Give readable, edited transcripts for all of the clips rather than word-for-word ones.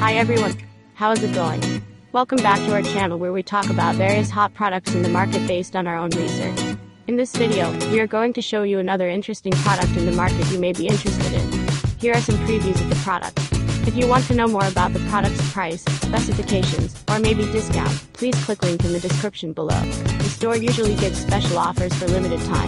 Hi everyone, how is it going? Welcome back to our channel where we talk about various hot products in the market based on our own research. In this video, we are going to show you another interesting product in the market you may be interested in. Here are some previews of the product. If you want to know more about the product's price, specifications, or maybe discount, please click link in the description below. The store usually gives special offers for limited time.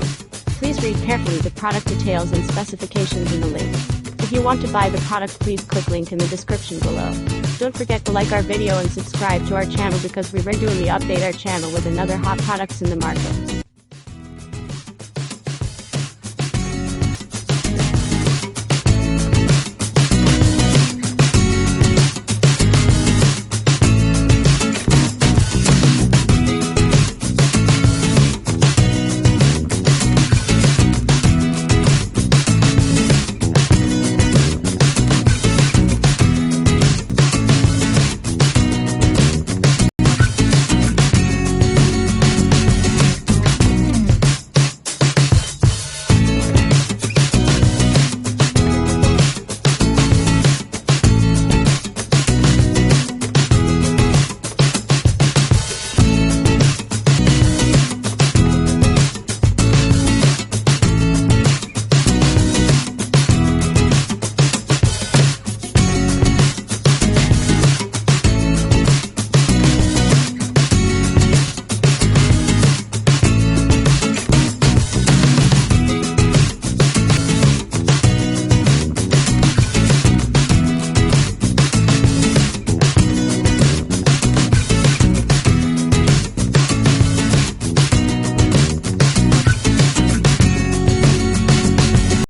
Please read carefully the product details and specifications in the link. If you want to buy the product, please click link in the description below. Don't forget to like our video and subscribe to our channel because we regularly update our channel with another hot products in the market.